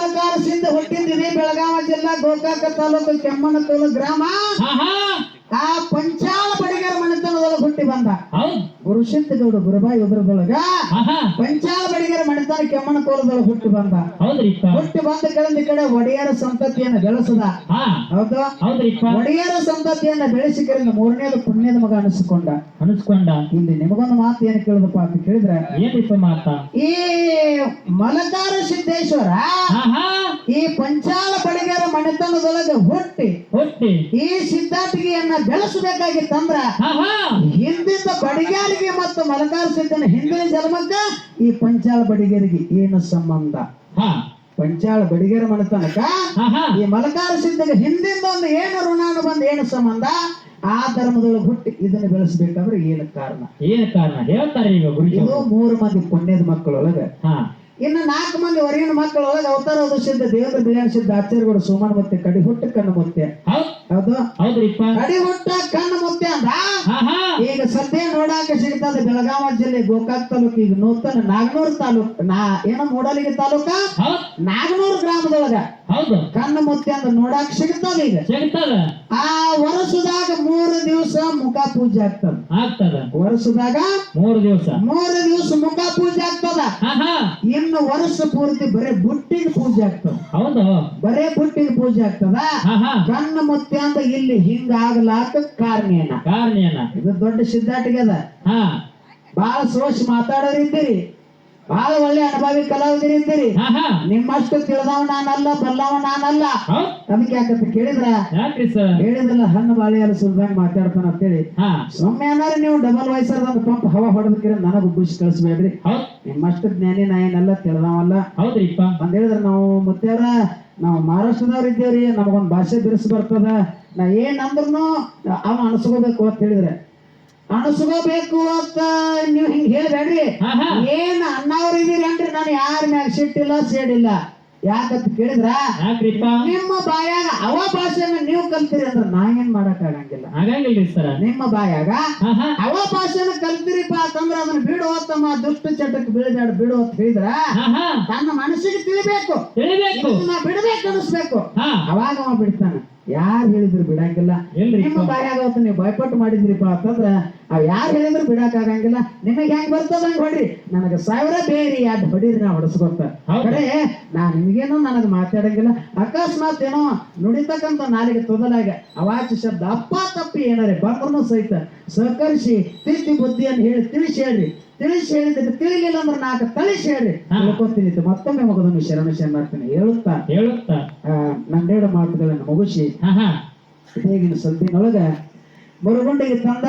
ಮಲಕಾರ ಸಿದ್ಧ ಹುಟ್ಟಿದ್ದಿದೆ ಬೆಳಗಾವಿ ಜಿಲ್ಲಾ ಗೋಕಾಕ ತಾಲೂಕು ಕೆಮ್ಮನಕೋಲು ಗ್ರಾಮ. ಆ ಪಂಚಾಳ ಬಡಿಗರ ಮನೆತನದೊಳಗೆ ಹುಟ್ಟಿ ಬಂದ ಗುರುಸಿದ್ಧಗೌಡ ಗುರುಬಾಯಿ ಉದ್ರದೊಳಗ ಪಂಚಾಳ ಬಡಿಗರ ಮನೆತನ ಕೆಮ್ಮನಕೋಲದೊಳಗೆ ಹುಟ್ಟಿ ಬಂದ. ಹುಟ್ಟಿ ಬಂದ ಕೆಳಂದ ಕಡೆ ಒಡೆಯರ ಸಂತತಿಯನ್ನು ಬೆಳೆಸದ. ಹೌದು, ಒಡೆಯರ ಸಂತತಿಯನ್ನ ಬೆಳೆಸಿಕರಿಂದ ಮೂರನೇದು ಪುಣ್ಯದ ಮಗ ಅನಿಸ್ಕೊಂಡ. ಇಲ್ಲಿ ನಿಮಗೊಂದು ಮಾತು ಏನು ಕೇಳುದಪ್ಪ ಅಂತ ಕೇಳಿದ್ರೆ, ಏನಿತ್ತು ಮಾತ? ಈ ಮಲಕಾರ ಸಿದ್ದೇಶ್ವರ ಈ ಪಂಚಾಳ ಬಡಿಗರ ಮನೆತನದೊಳಗೆ ಹುಟ್ಟಿ ಈ ಸಿದ್ಧಾಟಿಗೆಯನ್ನ ಬೆಳೆಸಬೇಕಾಗಿತ್ತಂದ್ರ ಹಿಂದಿನ ಬಡಿಗಾರಿಗೆ ಮತ್ತು ಮಲಕಾರ ಸಿದ್ದನ ಹಿಂದಿನ ಜನ್ಮಕ್ಕ ಈ ಪಂಚಾಳ ಬಡಿಗರಿಗೆ ಏನು ಸಂಬಂಧ? ಪಂಚಾಳ ಬಡಿಗರ ಮನೆತನಕ ಈ ಮಲಕಾರ ಸಿದ್ಧಗೆ ಹಿಂದಿಂದ ಒಂದು ಏನು ಋಣಾನು ಬಂದು ಏನು ಸಂಬಂಧ? ಆ ಧರ್ಮದೊಳಗೆ ಹುಟ್ಟಿ ಇದನ್ನ ಬೆಳೆಸಬೇಕಾದ್ರೆ ಏನು ಕಾರಣ? ಹೇಳ್ತಾರೆ ಈಗ ಇದು 3 ಮಂದಿ ಪುಣ್ಯದ ಮಕ್ಕಳೊಳಗ. ಇನ್ನು 4 ಮಂದಿ ಹೊರಗಿನ ಮಕ್ಕಳೊಳಗೆ ಅವತಾರ ಸಿದ್ಧ ದೇವೇಂದ್ರ ಬಿಳಿಯಾಣ ಸಿದ್ಧ ಆಚಾರ್ಯಗಳು ಸೋಮನ ಮುತ್ತೆ ಕಡಿ ಹುಟ್ಟು ಕಣ್ಣು ಮುತ್ತೆ. ಹೌದು, ಕಡಿ ಹುಟ್ಟ ಕಣ್ಣು ಮುತ್ತೆ ಅಂದ. ಈಗ ಸದ್ಯ ನೋಡಾಕ ಸಿಗ್ತದೆ ಬೆಳಗಾವಿ ಜಿಲ್ಲೆ ಗೋಕಾಕ್ ತಾಲೂಕು, ಈಗ ನೂತನ ನಾಗನೂರ್ ತಾಲೂಕ್ ಏನೋ ಮೂಡಲಿಗೆ ತಾಲೂಕ ನಾಗನೂರ್ ಗ್ರಾಮದೊಳಗ ಕಣ್ಣು ಮುತ್ತೆ ಅಂದ ನೋಡಾಕ ಸಿಗ್ತದೆ. ಈಗ ಆ ವರ್ಷದಾಗ 3 ದಿವಸ ಮುಖ ಪೂಜೆ ಆಗ್ತದ. ವರ್ಷದಾಗ 3 ದಿವಸ ಮುಖ ಪೂಜೆ ಆಗ್ತದ. ಇನ್ನು ವರ್ಷ ಪೂರ್ತಿ ಬರೇ ಬುಟ್ಟಿಗೆ ಪೂಜೆ ಆಗ್ತದ. ಬರೇ ಬುಟ್ಟಿಗೆ ಪೂಜೆ ಆಗ್ತದ. ಕಣ್ಣು ಮುತ್ತೆ ಅಂದ ಇಲ್ಲಿ ಹಿಂಗ ಆಗ್ಲಾಕ ಕಾರಣ ಏನ? ಇದು ದೊಡ್ಡ ಸಿದ್ಧಾಟಿಗೆ ಅದ. ಬಹಳ ಸೋಚ್ ಮಾತಾಡೋರಿದ್ದೀರಿ, ಬಹಳ ಒಳ್ಳೆ ಅನುಭವಿ ಕಲಾವಿದರಿದ್ದೀರಿ. ನಿಮ್ಮಷ್ಟು ತಿಳಿದವ ನಾನಲ್ಲ, ಬಲ್ಲವ ನಾನಲ್ಲ. ಅದಕ್ಕೆ ಯಾಕಂತ ಹೇಳಿದ್ರಲ್ಲ ಹಣ್ಣು ಬಾಳೆ ಎಲ್ಲ ಸುಲ್ದಂಗ ಮಾತಾಡ್ತಾನ ಅಂತೇಳಿ ಸೊಮ್ಮೆ ಅನ್ನಾರ ನೀವು ಡಬಲ್ ವಯಸ್ಸರದ ಒಂದು ಪಂಪ್ ಹವಾ ಹೊಡೆದಕ್ಕಿರ ನನಗ ಬುಷ್ ಕಳಿಸ್ಬೇಡ್ರಿ. ನಿಮ್ಮಷ್ಟು ಜ್ಞಾನಿ ನಾ ಏನಲ್ಲ, ತಿಳಿದವಲ್ಲ. ಅಂತ ಹೇಳಿದ್ರ ನಾವು ಮುತ್ಯಾರ ನಾವು ಮಹಾರಾಷ್ಟ್ರದವ್ರ ಇದ್ದೇವ್ರಿ, ನಮಗೊಂದು ಭಾಷೆ ಬಿರುಸು ಬರ್ತದ. ನಾ ಏನಂದ್ರೂ ಅವ ಅನಸ್ಕೋಬೇಕು ಅಂತ ಹೇಳಿದ್ರೆ ಅನಸ್ಕೋಬೇಕು ಅಂತ ನೀವು ಹಿಂಗ ಹೇಳ್ಬೇಡ್ರಿ. ಏನ್ ಅಣ್ಣವ್ರ ಇದೀರಿ ಅನ್ರಿ, ನಾನು ಯಾರ ಮ್ಯಾಗ ಸಿಟ್ಟಿಲ್ಲ ಸೇಡಿಲ್ಲ. ಯಾಕಂತ ಕೇಳಿದ್ರ ನಿಮ್ಮ ಬಾಯಾಗ ಅವ ಭಾಷೆನ ನೀವು ಕಲ್ತಿರಿ ಅಂದ್ರೆ ನಾ ಏನ್ ಮಾಡಕ್ ಆಗಂಗಿಲ್ಲ. ನಿಮ್ಮ ಬಾಯಾಗ ಅವ ಭಾಷೆನ ಕಲ್ತಿರಿಪ್ಪ ಅಂತಂದ್ರ ಅದನ್ನ ಬಿಡು ತಮ್ಮ ದುಷ್ಟ ಚಟಕ್ಕೆ ಬೀಳಬೇಡ ಬಿಡು ಅಂತ ಹೇಳಿದ್ರ ತನ್ನ ಮನಸ್ಸಿಗೆ ತಿಳಿಬೇಕು, ನಾ ಬಿಡ್ಬೇಕು ಅನಿಸ್ಬೇಕು. ಅವಾಗ ಅವ ಬಿಡ್ತಾನ. ಯಾರು ಹೇಳಿದ್ರು ಬಿಡಂಗಿಲ್ಲ. ನಿಮ್ಮ ಬಾಯಾಗ ಅವತ್ತು ನೀವು ಭಯಪಟ್ಟು ಮಾಡಿದ್ರಿಪ್ಪ ಅಂತಂದ್ರ ಅವ್ ಯಾರು ಹೇಳಿದ್ರು ಬಿಡಕ್ ಆಗಂಗಿಲ್ಲ. ನಿಮಗೆ ಹೆಂಗ್ ಬರ್ತದ ಹಂಗ ಹೊಡ್ರಿ, ನನಗ 1000 ಬೇರಿ ಯಾಡ್ ಹೊಡಿದ್ರಿ ನಾ ಹೊಡಸ್ಕೊತ. ಕಡೆ ನಾ ನಿಮ್ಗೇನೋ ನನಗ ಮಾತಾಡಂಗಿಲ್ಲ. ಅಕಸ್ಮಾತ್ ಏನೋ ನುಡಿತಕ್ಕಂತ ನಾಲಿಗೆ ತೊದಲಾಗ ಅವಾಚ ಶಬ್ದ ಅಪ್ಪ ತಪ್ಪಿ ಏನಾರೆ ಬಂದ್ರೂ ಸಹಿತ ಸಹಕರಿಸಿ ತಿರುತಿ ಬುದ್ಧಿಯನ್ನು ಹೇಳಿ ತಿಳಿಸಿ ಹೇಳಿದ್ರೆ ತಿಳಿಲಿಲ್ಲ ಅಂದ್ರೆ 4 ತಳಿಸಿ ಹೇಳ್ರಿ ತಿಳ್ಕೊತೀನಿ. ಮತ್ತೊಮ್ಮೆ ಮಗದೊಮ್ಮೆ ಶರಣಾರ್ಥನೆ ಹೇಳುತ್ತಾ ನಂದೆರಡು ಮಾತುಗಳನ್ನು ಮುಗಿಸಿ ಹೇಗಿನ ಸದ್ದಿನೊಳಗ ಮುರುಗುಂಡಿಗೆ ತಂದ